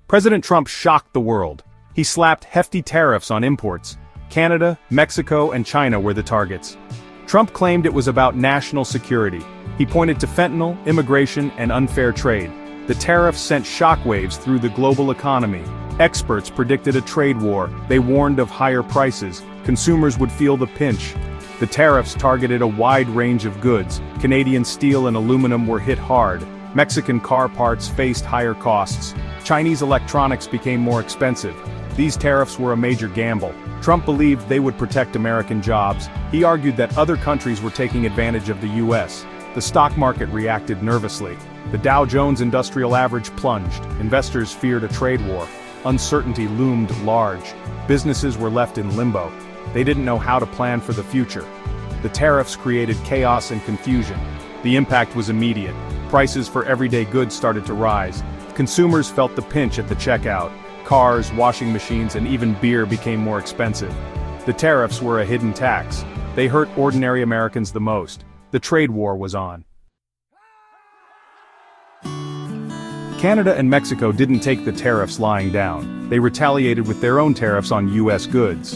President Trump shocked the world. He slapped hefty tariffs on imports. Canada, Mexico, and China were the targets. Trump claimed it was about national security. He pointed to fentanyl, immigration, and unfair trade. The tariffs sent shockwaves through the global economy. Experts predicted a trade war. They warned of higher prices. Consumers would feel the pinch. The tariffs targeted a wide range of goods. Canadian steel and aluminum were hit hard. Mexican car parts faced higher costs. Chinese electronics became more expensive. These tariffs were a major gamble. Trump believed they would protect American jobs. He argued that other countries were taking advantage of the U.S. The stock market reacted nervously. The Dow Jones Industrial Average plunged. Investors feared a trade war. Uncertainty loomed large. Businesses were left in limbo. They didn't know how to plan for the future. The tariffs created chaos and confusion. The impact was immediate. Prices for everyday goods started to rise. Consumers felt the pinch at the checkout. Cars, washing machines, and even beer became more expensive. The tariffs were a hidden tax. They hurt ordinary Americans the most. The trade war was on. Canada and Mexico didn't take the tariffs lying down. They retaliated with their own tariffs on U.S. goods.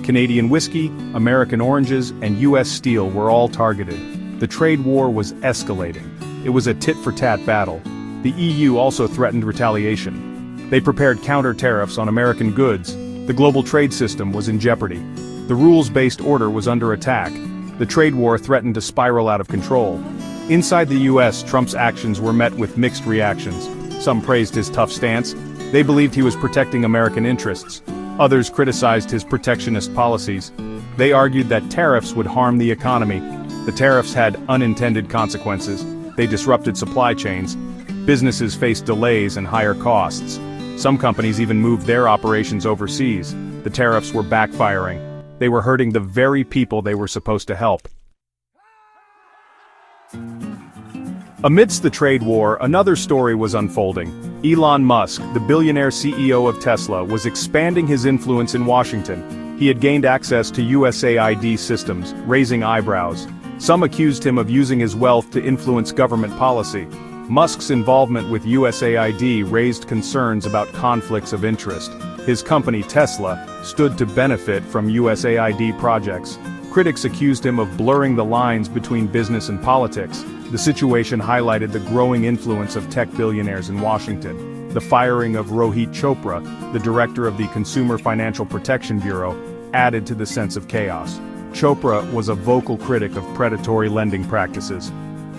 Canadian whiskey, American oranges, and U.S. steel were all targeted. The trade war was escalating. It was a tit-for-tat battle. The EU also threatened retaliation. They prepared counter-tariffs on American goods. The global trade system was in jeopardy. The rules-based order was under attack. The trade war threatened to spiral out of control. Inside the U.S., Trump's actions were met with mixed reactions. Some praised his tough stance. They believed he was protecting American interests. Others criticized his protectionist policies. They argued that tariffs would harm the economy. The tariffs had unintended consequences. They disrupted supply chains. Businesses faced delays and higher costs. Some companies even moved their operations overseas. The tariffs were backfiring. They were hurting the very people they were supposed to help. Amidst the trade war, another story was unfolding. Elon Musk, the billionaire CEO of Tesla, was expanding his influence in Washington. He had gained access to USAID systems, raising eyebrows. Some accused him of using his wealth to influence government policy. Musk's involvement with USAID raised concerns about conflicts of interest. His company, Tesla, stood to benefit from USAID projects. Critics accused him of blurring the lines between business and politics. The situation highlighted the growing influence of tech billionaires in Washington. The firing of Rohit Chopra, the director of the Consumer Financial Protection Bureau, added to the sense of chaos. Chopra was a vocal critic of predatory lending practices.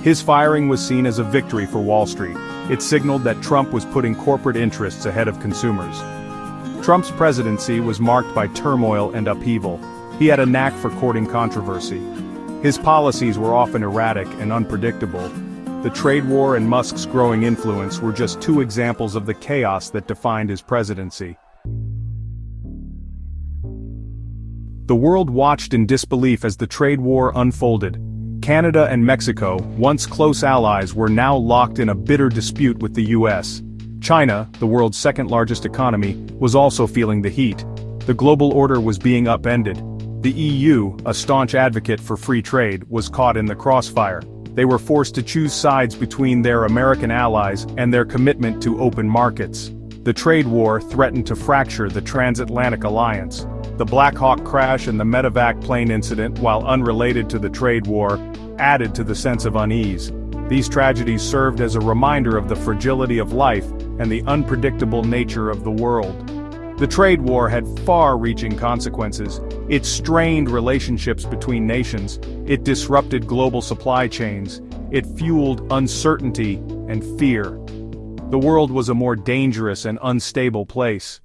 His firing was seen as a victory for Wall Street. It signaled that Trump was putting corporate interests ahead of consumers. Trump's presidency was marked by turmoil and upheaval. He had a knack for courting controversy. His policies were often erratic and unpredictable. The trade war and Musk's growing influence were just two examples of the chaos that defined his presidency. The world watched in disbelief as the trade war unfolded. Canada and Mexico, once close allies, were now locked in a bitter dispute with the U.S. China, the world's second-largest economy, was also feeling the heat. The global order was being upended. The EU, a staunch advocate for free trade, was caught in the crossfire. They were forced to choose sides between their American allies and their commitment to open markets. The trade war threatened to fracture the transatlantic alliance. The Black Hawk crash and the medevac plane incident, while unrelated to the trade war, added to the sense of unease. These tragedies served as a reminder of the fragility of life and the unpredictable nature of the world. The trade war had far-reaching consequences. It strained relationships between nations. It disrupted global supply chains. It fueled uncertainty and fear. The world was a more dangerous and unstable place.